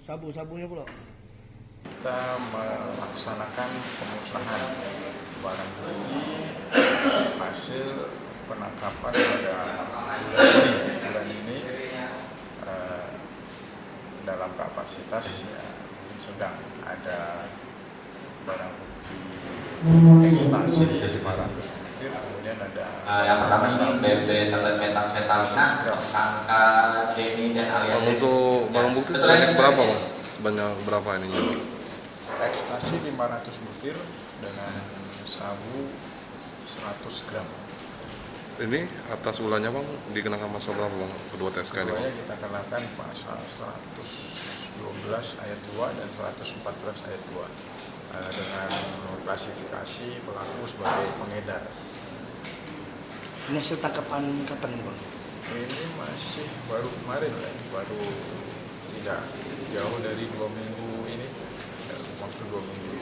Sabu-sabunya pula. Kita melaksanakan pemusnahan barang bukti hasil penangkapan pada bulan ini dalam kapasitas sedang ada barang bukti ekstasi 500 butir, kemudian ada yang pertama nih BB tablet metamfetamina tersangka Jenny dan alias. Untuk barang bukti sebanyak berapa bang? Banyak berapa ininya? ekstasi 500 butir dengan sabu 100 gram. Ini atas ulahnya bang dikenakan pasal berapa bang? Kedua TSK ini bang? Keduanya kita kenakan pasal 112 ayat 2 dan 114 ayat 2 dengan klasifikasi pelaku sebagai pengedar. Ini hasil tangkapan kapan ini bang? Ini masih baru kemarin, baru tidak jauh dari 2 minggu ini, waktu 2 minggu.